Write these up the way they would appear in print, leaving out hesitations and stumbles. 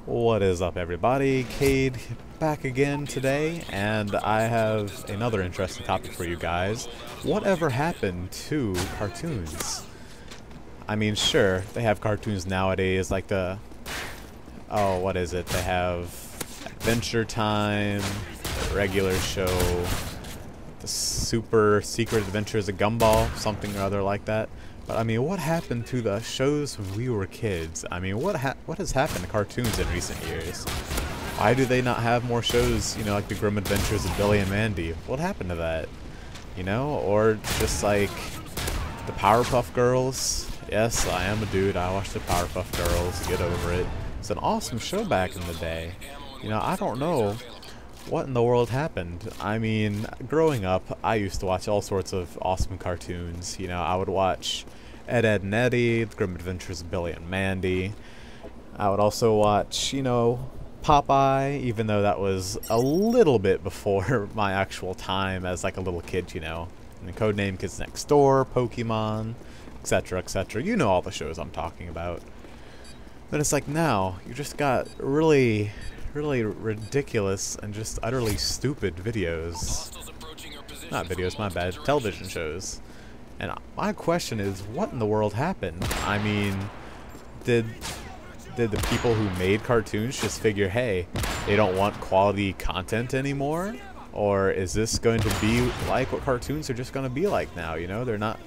What is up, everybody? Cade back again today, and I have another interesting topic for you guys. Whatever happened to cartoons? I mean, sure, they have cartoons nowadays, like oh, what is it? They have Adventure Time, the regular show, the Super Secret Adventures of Gumball, something or other like that. But I mean, what happened to the shows when we were kids? I mean, what has happened to cartoons in recent years? Why do they not have more shows, you know, like the Grim Adventures of Billy and Mandy? What happened to that? You know, or just like the Powerpuff Girls. Yes, I am a dude. I watched the Powerpuff Girls. Get over it. It's an awesome show back in the day. You know, I don't know what in the world happened. I mean, growing up, I used to watch all sorts of awesome cartoons. You know, I would watch Ed, Edd n Eddy, The Grim Adventures of Billy and Mandy. I would also watch, you know, Popeye, even though that was a little bit before my actual time as like a little kid, you know. And Codename Kids Next Door, Pokemon, etc., etc. You know all the shows I'm talking about. But it's like now, you just got really ridiculous and just utterly stupid videos. Not videos, my bad. Television shows. And my question is, what in the world happened? I mean, did the people who made cartoons just figure, hey, they don't want quality content anymore? Or is this going to be like what cartoons are just going to be like now? You know, they're not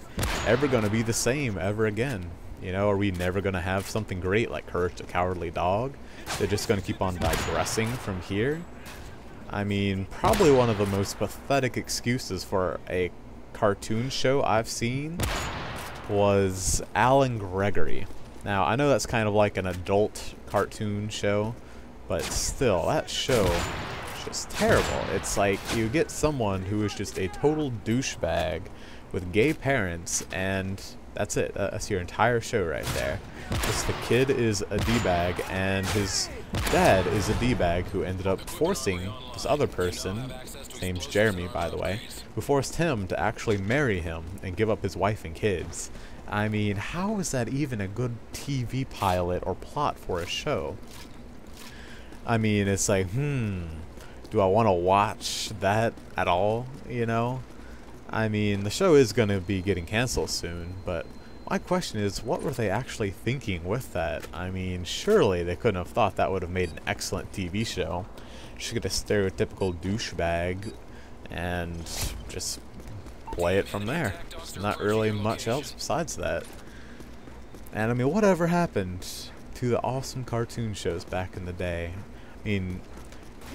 ever going to be the same ever again. You know, are we never going to have something great like Courage the Cowardly Dog? They're just going to keep on digressing from here? I mean, probably one of the most pathetic excuses for a cartoon show I've seen was Alan Gregory. Now, I know that's kind of like an adult cartoon show, but still, that show is just terrible. It's like you get someone who is just a total douchebag with gay parents, and that's it. That's your entire show right there. Just the kid is a D-bag, and his dad is a D-bag who ended up forcing this other person, his name's Jeremy, by the way, who forced him to actually marry him and give up his wife and kids. I mean, how is that even a good TV pilot or plot for a show? I mean, it's like, do I want to watch that at all, you know? I mean, the show is going to be getting canceled soon, but my question is, what were they actually thinking with that? I mean, surely they couldn't have thought that would have made an excellent TV show. Just get a stereotypical douchebag and just play it from there. There's not really much else besides that. And I mean, whatever happened to the awesome cartoon shows back in the day? I mean,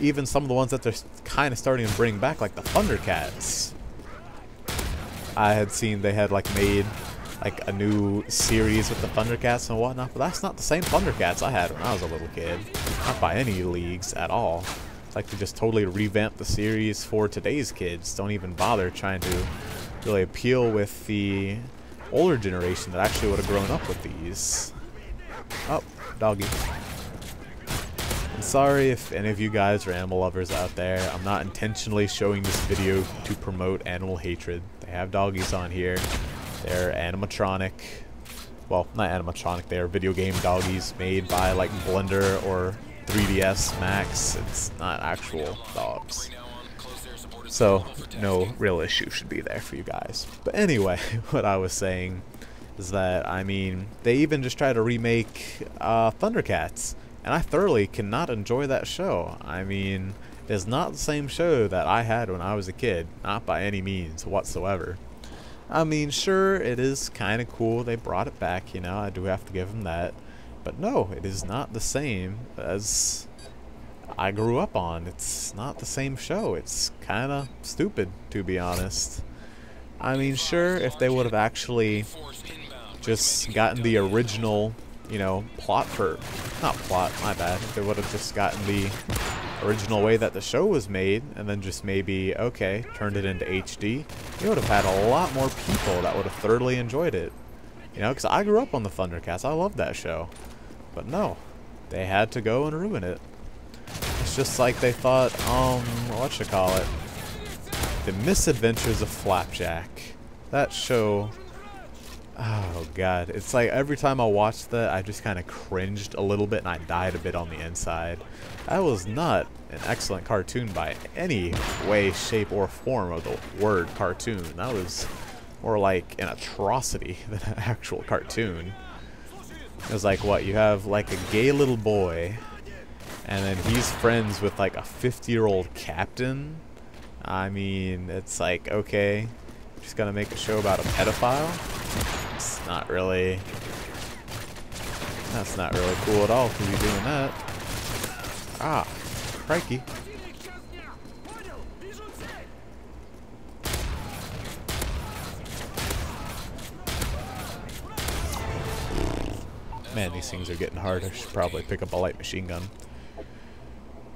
even some of the ones that they're kind of starting to bring back, like the Thundercats. I had seen they had like made like a new series with the Thundercats and whatnot, but that's not the same Thundercats I had when I was a little kid. Not by any leagues at all. It's like they just totally revamped the series for today's kids. Don't even bother trying to really appeal with the older generation that actually would have grown up with these. Oh, doggy. I'm sorry if any of you guys are animal lovers out there. I'm not intentionally showing this video to promote animal hatred. They have doggies on here. They're animatronic. Well, not animatronic. They're video game doggies made by like Blender or 3DS Max. It's not actual dogs. So, no real issue should be there for you guys. But anyway, what I was saying is that, I mean, they even just try to remake Thundercats. And I thoroughly cannot enjoy that show. I mean, it's not the same show that I had when I was a kid. Not by any means whatsoever. I mean, sure, it is kind of cool they brought it back, you know, I do have to give them that. But no, it is not the same as I grew up on. It's not the same show. It's kind of stupid, to be honest. I mean, sure, if they would have actually just gotten the original, you know, plot for... Not plot, my bad. If they would have just gotten the original way that the show was made, and then just maybe, okay, turned it into HD, you would have had a lot more people that would have thoroughly enjoyed it. You know, because I grew up on the Thundercats. I loved that show. But no, they had to go and ruin it. It's just like they thought, whatchamacallit, The Misadventures of Flapjack. That show Oh god, it's like every time I watched that, I just kind of cringed a little bit and I died a bit on the inside. That was not an excellent cartoon by any way, shape, or form of the word cartoon. That was more like an atrocity than an actual cartoon. It was like, what, you have like a gay little boy, and then he's friends with like a 50-year-old captain? I mean, it's like, okay, just gonna make a show about a pedophile? It's not really... That's not really cool at all to be doing that. Ah, crikey. Man, these things are getting hard. I should probably pick up a light machine gun.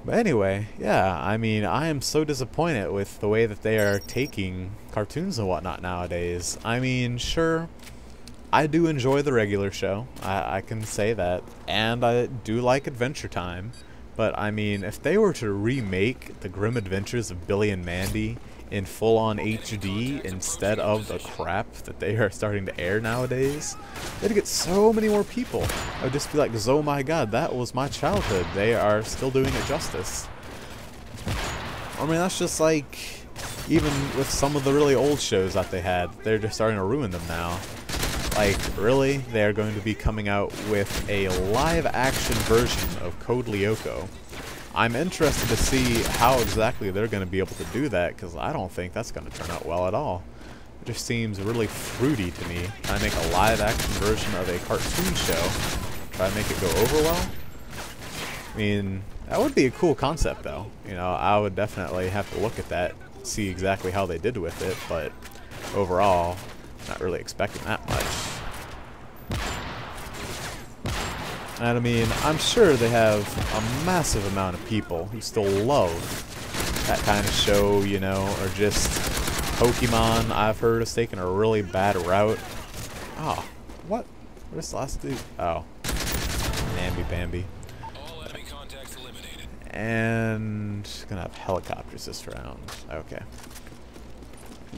But anyway, yeah, I mean, I am so disappointed with the way that they are taking cartoons and whatnot nowadays. I mean, sure, I do enjoy the regular show. I can say that. And I do like Adventure Time. But, I mean, if they were to remake The Grim Adventures of Billy and Mandy in full-on HD instead of the crap that they are starting to air nowadays, they'd get so many more people. I would just be like, oh my god, that was my childhood. They are still doing it justice. I mean, that's just like, even with some of the really old shows that they had, they're just starting to ruin them now. Like, really? They're going to be coming out with a live-action version of Code Lyoko. I'm interested to see how exactly they're going to be able to do that, because I don't think that's going to turn out well at all. It just seems really fruity to me. Try to make a live-action version of a cartoon show. Try to make it go over well. I mean, that would be a cool concept, though. You know, I would definitely have to look at that, see exactly how they did with it, but overall, not really expecting that much. And I mean, I'm sure they have a massive amount of people who still love that kind of show, you know, or just Pokemon, I've heard, is taking a really bad route. Oh, what? What is the last dude? Oh, Namby-Bambi. And gonna have helicopters this round. Okay.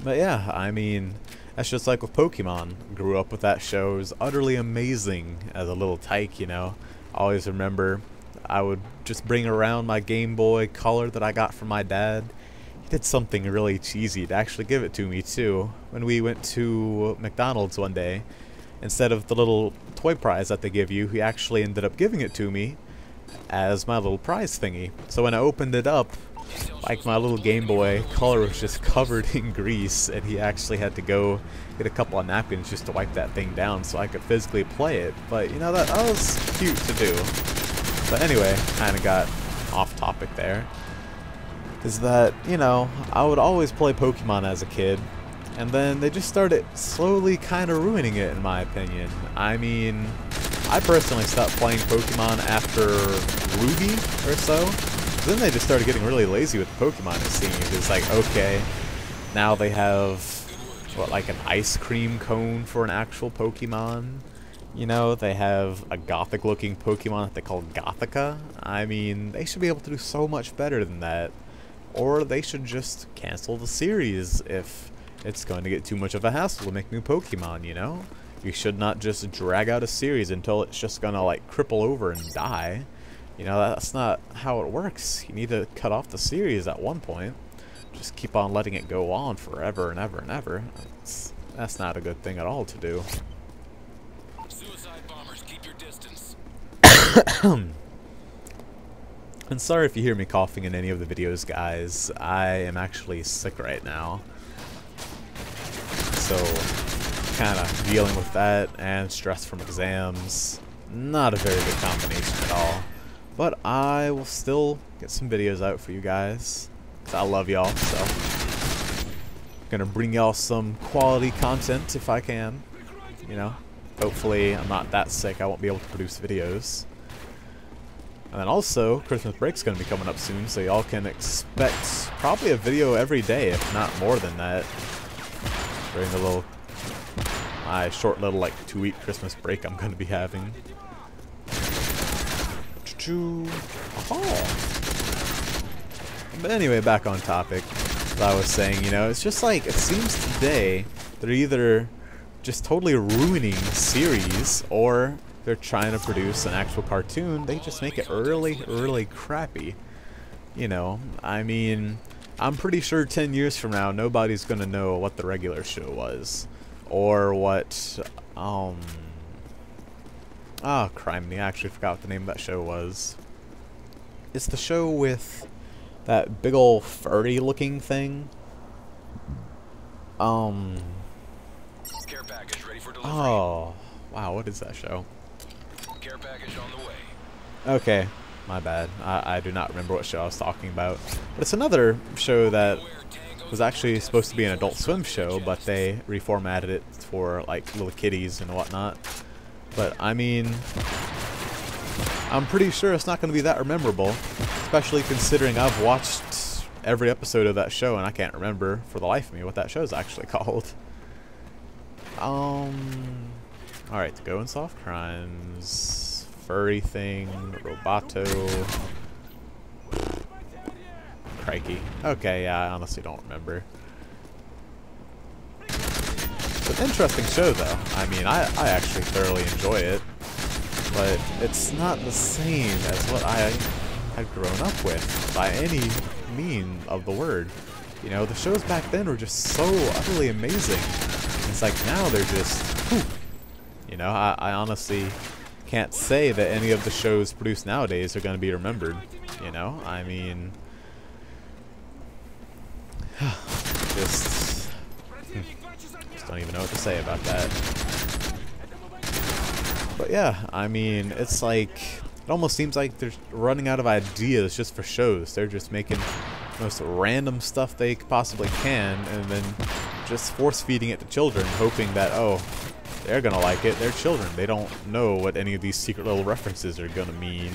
But yeah, I mean, that's just like with Pokemon. Grew up with that show. It was utterly amazing as a little tyke, you know. I always remember I would just bring around my Game Boy Color that I got from my dad. He did something really cheesy to actually give it to me, too. When we went to McDonald's one day, instead of the little toy prize that they give you, he actually ended up giving it to me as my little prize thingy. So when I opened it up, like, my little Game Boy Color was just covered in grease, and he actually had to go get a couple of napkins just to wipe that thing down so I could physically play it. But, you know, that was cute to do. But anyway, kind of got off topic there. Is that, you know, I would always play Pokemon as a kid, and then they just started slowly kind of ruining it, in my opinion. I mean, I personally stopped playing Pokemon after Ruby or so. Then they just started getting really lazy with Pokemon, it seems. It's like, okay, now they have, what, like an ice cream cone for an actual Pokemon? You know, they have a gothic-looking Pokemon that they call Gothika. I mean, they should be able to do so much better than that. Or they should just cancel the series if it's going to get too much of a hassle to make new Pokemon, you know? You should not just drag out a series until it's just gonna, like, cripple over and die. You know, that's not how it works. You need to cut off the series at one point. Just keep on letting it go on forever and ever and ever. That's not a good thing at all to do. Suicide bombers, keep your distance. And sorry if you hear me coughing in any of the videos, guys. I am actually sick right now. So, kind of dealing with that and stress from exams. Not a very good combination at all. But I will still get some videos out for you guys. 'Cause I love y'all, so. Gonna bring y'all some quality content if I can. You know. Hopefully I'm not that sick I won't be able to produce videos. And then also, Christmas break's gonna be coming up soon, so y'all can expect probably a video every day, if not more than that. During the little, my short little, like, 2-week Christmas break I'm gonna be having. But anyway, back on topic. As I was saying, you know, it's just like, it seems today they're either just totally ruining series, or they're trying to produce an actual cartoon, they just make it really, really crappy. You know, I mean, I'm pretty sure 10 years from now, nobody's gonna know what the regular show was. Or what, oh, criminy, I actually forgot what the name of that show was. It's the show with that big ol' furry looking thing. Care package ready for delivery. Oh, wow, what is that show? Care package on the way. Okay, my bad. I do not remember what show I was talking about. But it's another show that was actually supposed to be an Adult Swim show, but they reformatted it for like little kiddies and whatnot. But I mean, I'm pretty sure it's not going to be that memorable, especially considering I've watched every episode of that show and I can't remember for the life of me what that show is actually called. Alright, to go in soft crimes, furry thing, Roboto. Crikey. Okay, yeah, I honestly don't remember. It's an interesting show, though. I mean, I actually thoroughly enjoy it, but it's not the same as what I had grown up with by any mean of the word. You know, the shows back then were just so utterly amazing. It's like now they're just poof. You know, I honestly can't say that any of the shows produced nowadays are going to be remembered. You know, I mean, just don't even know what to say about that. But yeah, I mean, it's like, it almost seems like they're running out of ideas just for shows. They're just making the most random stuff they possibly can and then just force feeding it to children, hoping that, oh, they're gonna like it. They're children. They don't know what any of these secret little references are gonna mean,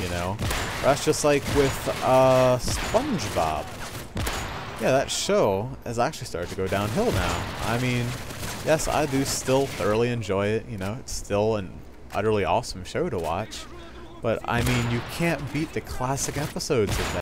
you know? That's just like with SpongeBob. Yeah, that show has actually started to go downhill now. I mean, yes, I do still thoroughly enjoy it, you know, it's still an utterly awesome show to watch. But, I mean, you can't beat the classic episodes of